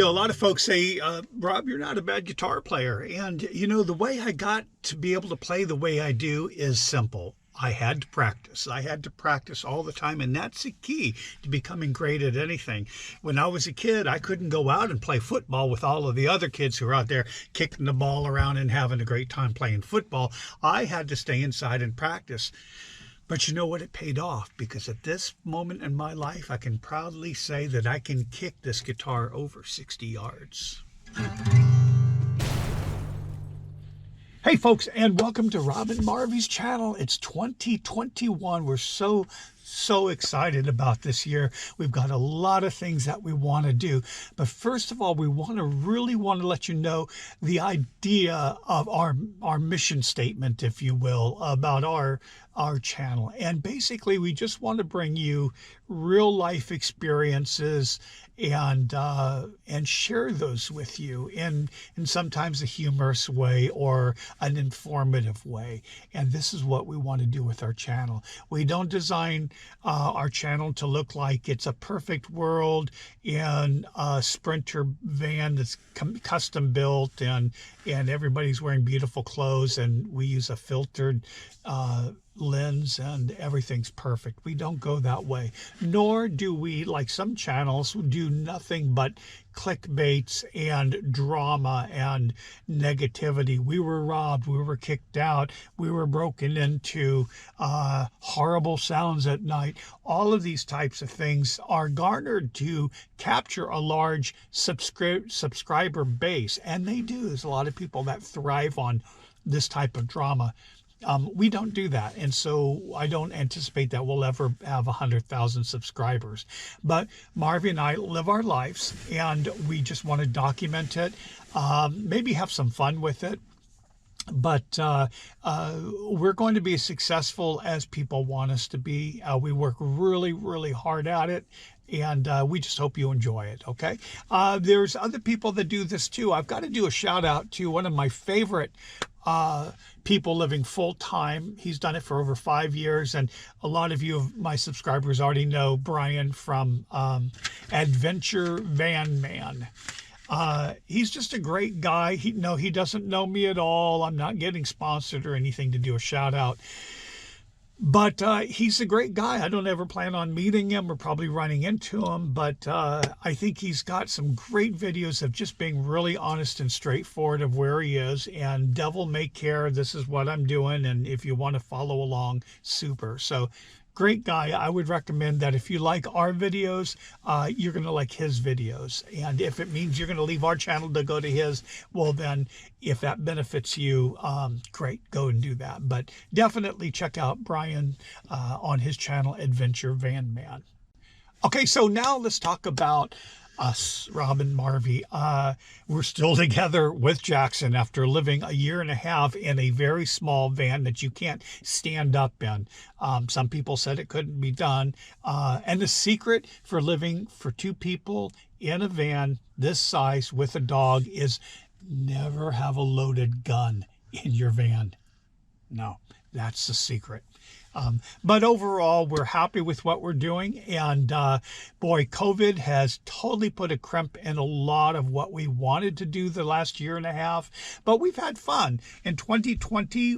A lot of folks say, Rob, you're not a bad guitar player. And, the way I got to be able to play the way I do is simple. I had to practice. I had to practice all the time, and that's the key to becoming great at anything. When I was a kid, I couldn't go out and play football with all of the other kids who are out there kicking the ball around and having a great time playing football. I had to stay inside and practice. But you know what? It paid off, because at this moment in my life, I can proudly say that I can kick this guitar over 60 yards. Hey folks, and welcome to Rob and Marvy's channel. It's 2021. We're so excited about this year. We've got a lot of things that we want to do. But first of all, we really want to let you know the idea of our mission statement, if you will, about our channel. And basically, we just want to bring you real life experiences and share those with you in sometimes a humorous way or an informative way. And this is what we want to do with our channel. We don't design our channel to look like it's a perfect world in a Sprinter van that's custom built and everybody's wearing beautiful clothes and we use a filtered lens and everything's perfect. We don't go that way. Nor do we, like some channels, do nothing but clickbaits and drama and negativity. We were robbed, we were kicked out, we were broken into, horrible sounds at night. All of these types of things are garnered to capture a large subscriber base, and they do. There's a lot of people that thrive on this type of drama. We don't do that, and so I don't anticipate that we'll ever have 100,000 subscribers. But Marvy and I live our lives, and we just want to document it, maybe have some fun with it. But we're going to be as successful as people want us to be. We work really, really hard at it. And we just hope you enjoy it, okay? There's other people that do this too. I've got to do a shout out to one of my favorite people living full time. He's done it for over 5 years, and a lot of you, my subscribers, already know Brian from Adventure Van Man. He's just a great guy. He doesn't know me at all. I'm not getting sponsored or anything to do a shout out. But he's a great guy. I don't ever plan on meeting him or probably running into him, but I think he's got some great videos of just being really honest and straightforward of where he is. And devil may care, this is what I'm doing. And if you want to follow along, super. So great guy. I would recommend that if you like our videos, you're going to like his videos. And if it means you're going to leave our channel to go to his, well then, if that benefits you, great, go and do that. But definitely check out Brian on his channel, Adventure Van Man. Okay, so now let's talk about us, Rob and Marvy. We're still together with Jackson after living a year and a half in a very small van that you can't stand up in. Some people said it couldn't be done. And the secret for living for two people in a van this size with a dog is never have a loaded gun in your van. No, that's the secret. But overall, we're happy with what we're doing. And boy, COVID has totally put a crimp in a lot of what we wanted to do the last year and a half. But we've had fun. In 2020,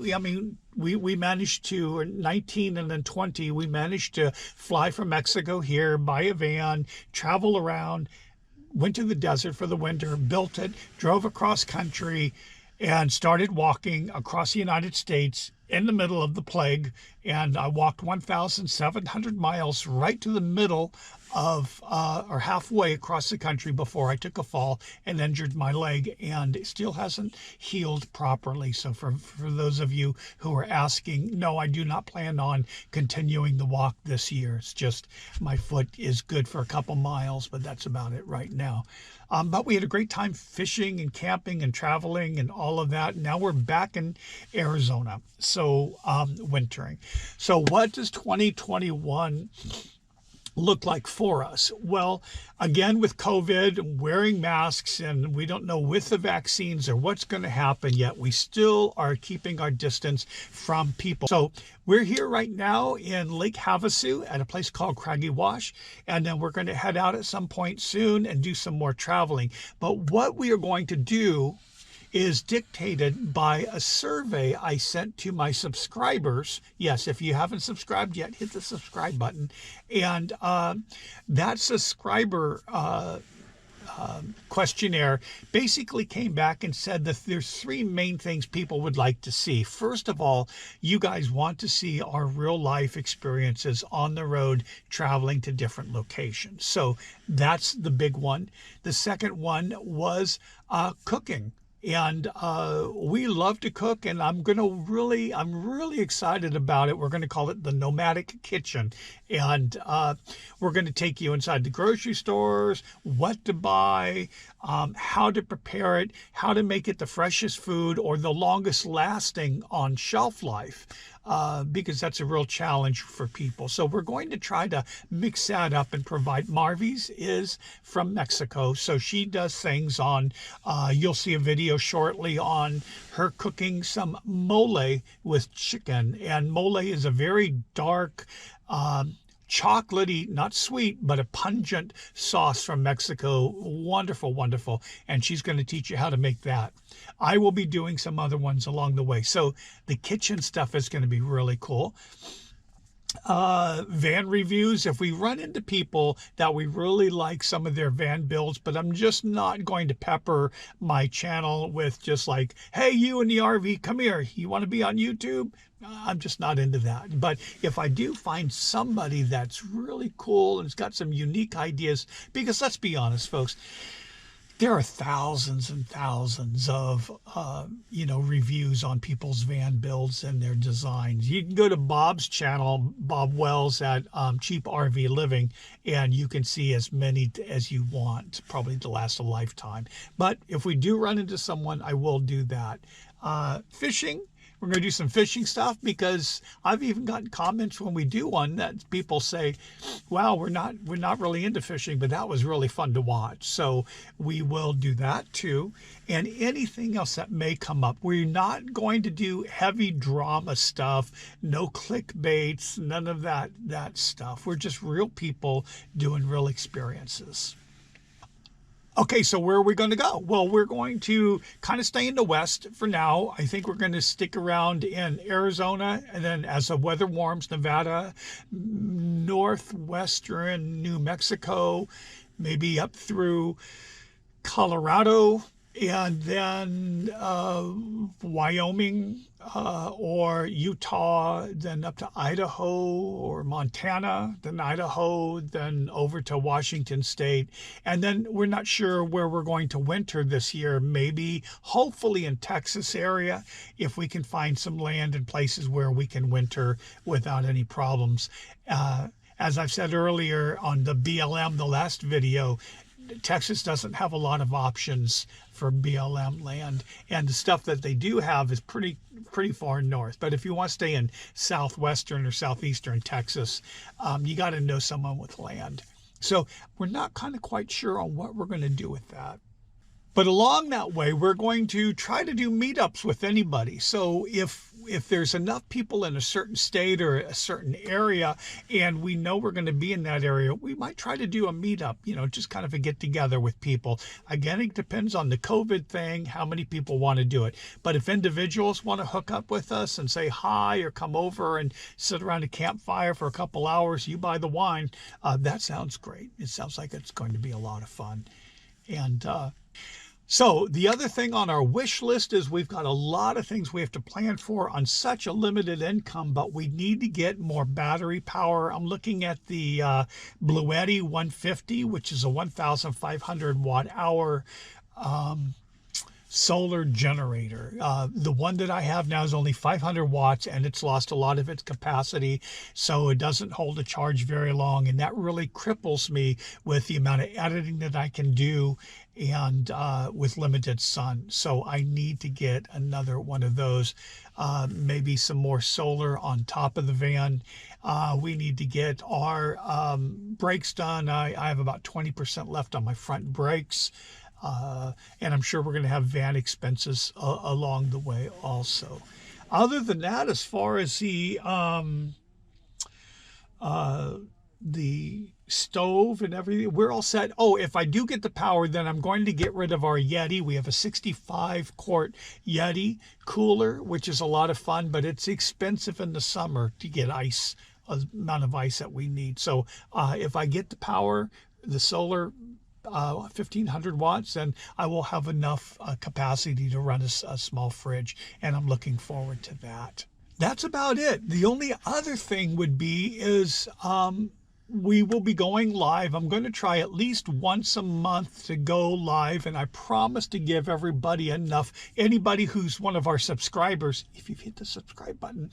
we managed to, 19 and then 20, we managed to fly from Mexico here, buy a van, travel around, went to the desert for the winter, built it, drove across country, and started walking across the United States in the middle of the plague. And I walked 1,700 miles right to the middle of, or halfway across the country before I took a fall and injured my leg, and it still hasn't healed properly. So for those of you who are asking, no, I do not plan on continuing the walk this year. It's just my foot is good for a couple miles, but that's about it right now. But we had a great time fishing and camping and traveling and all of that. Now we're back in Arizona, so wintering. So what does 2021 look like for us? Well, again, with COVID, wearing masks, and we don't know with the vaccines or what's going to happen yet, we still are keeping our distance from people. So we're here right now in Lake Havasu at a place called Craggy Wash, and then we're going to head out at some point soon and do some more traveling. But what we are going to do is dictated by a survey I sent to my subscribers. Yes, if you haven't subscribed yet, hit the subscribe button. And that subscriber questionnaire basically came back and said that there's three main things people would like to see. First of all, you guys want to see our real life experiences on the road traveling to different locations. So that's the big one. The second one was cooking. And we love to cook, and I'm really excited about it. We're going to call it the Nomadic Kitchen. And we're going to take you inside the grocery stores, what to buy, how to prepare it, how to make it the freshest food or the longest lasting on shelf life. Because that's a real challenge for people. So we're going to try to mix that up and provide. Marvi's is from Mexico, so she does things on, you'll see a video shortly on her cooking some mole with chicken. And mole is a very dark, chocolatey, not sweet, but a pungent sauce from Mexico. Wonderful, wonderful. And she's going to teach you how to make that. I will be doing some other ones along the way. So the kitchen stuff is going to be really cool. Van reviews, if we run into people that we really like some of their van builds, but I'm just not going to pepper my channel with just like, hey, you in the RV, come here, you want to be on YouTube? I'm just not into that. But if I do find somebody that's really cool and has got some unique ideas, because let's be honest, folks, there are thousands and thousands of, reviews on people's van builds and their designs. You can go to Bob's channel, Bob Wells at Cheap RV Living, and you can see as many as you want, probably to last a lifetime. But if we do run into someone, I will do that. Fishing. We're going to do some fishing stuff because I've even gotten comments when we do one that people say, wow, we're not really into fishing, but that was really fun to watch. So we will do that too. And anything else that may come up. We're not going to do heavy drama stuff, no clickbaits, none of that stuff. We're just real people doing real experiences. Okay, so where are we going to go? Well, we're going to kind of stay in the West for now. I think we're going to stick around in Arizona, and then as the weather warms, Nevada, northwestern New Mexico, maybe up through Colorado, and then Wyoming or Utah, then up to Idaho or Montana, then Idaho, then over to Washington State. And then we're not sure where we're going to winter this year. Maybe, hopefully in Texas area, if we can find some land and places where we can winter without any problems. As I've said earlier on the BLM, the last video, Texas doesn't have a lot of options for BLM land, and the stuff that they do have is pretty far north. But if you want to stay in southwestern or southeastern Texas, you got to know someone with land. So we're not kind of quite sure on what we're going to do with that. But along that way, we're going to try to do meetups with anybody. So if there's enough people in a certain state or a certain area, and we know we're going to be in that area, we might try to do a meetup, just kind of a get together with people. Again, it depends on the COVID thing, how many people want to do it. But if individuals want to hook up with us and say hi or come over and sit around a campfire for a couple hours, you buy the wine, that sounds great. It sounds like it's going to be a lot of fun. And so the other thing on our wish list is we've got a lot of things we have to plan for on such a limited income, but we need to get more battery power. I'm looking at the Bluetti 150, which is a 1,500 watt hour solar generator. The one that I have now is only 500 watts and it's lost a lot of its capacity, so it doesn't hold a charge very long, and that really cripples me with the amount of editing that I can do and with limited sun. So I need to get another one of those, maybe some more solar on top of the van. We need to get our brakes done. I have about 20% left on my front brakes. And I'm sure we're going to have van expenses along the way also. Other than that, as far as the stove and everything, we're all set. Oh, if I do get the power, then I'm going to get rid of our Yeti. We have a 65 quart Yeti cooler, which is a lot of fun, but it's expensive in the summer to get ice, amount of ice that we need. So if I get the power, the solar, 1500 watts, and I will have enough capacity to run a small fridge, and I'm looking forward to that. That's about it. The only other thing would be is we will be going live. I'm going to try at least once a month to go live, and I promise to give everybody enough. Anybody who's one of our subscribers, if you've hit the subscribe button,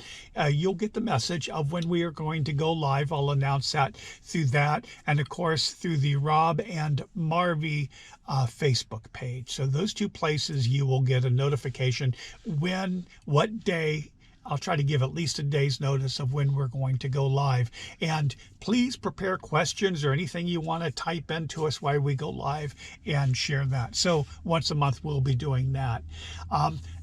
you'll get the message of when we are going to go live. I'll announce that through that, and of course through the Rob and Marvy Facebook page. So those two places you will get a notification when, what day. I'll try to give at least a day's notice of when we're going to go live. And please prepare questions or anything you want to type into us while we go live and share that. So once a month, we'll be doing that.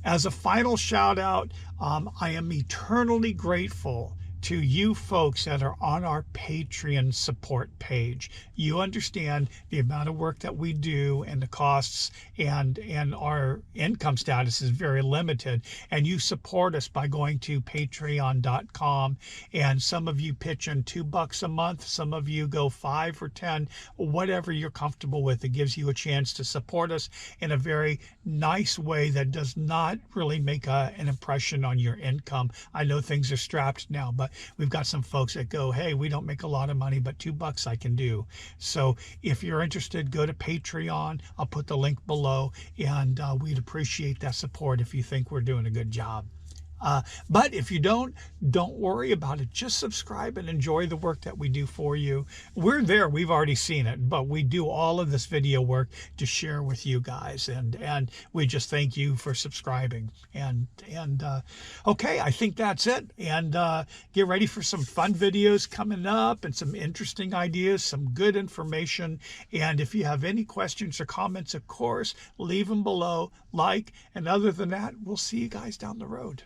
As a final shout out, I am eternally grateful to you folks that are on our Patreon support page. You understand the amount of work that we do and the costs, and our income status is very limited, and you support us by going to patreon.com, and some of you pitch in $2 a month, some of you go 5 or 10, whatever you're comfortable with. It gives you a chance to support us in a very nice way that does not really make an impression on your income. I know things are strapped now, but we've got some folks that go, hey, we don't make a lot of money, but $2 I can do. So if you're interested, go to Patreon. I'll put the link below, and we'd appreciate that support if you think we're doing a good job. But if you don't worry about it. Just subscribe and enjoy the work that we do for you. We're there. We've already seen it, but we do all of this video work to share with you guys. And we just thank you for subscribing. And okay, I think that's it. And get ready for some fun videos coming up and some interesting ideas, some good information. And if you have any questions or comments, of course, leave them below, and other than that, we'll see you guys down the road.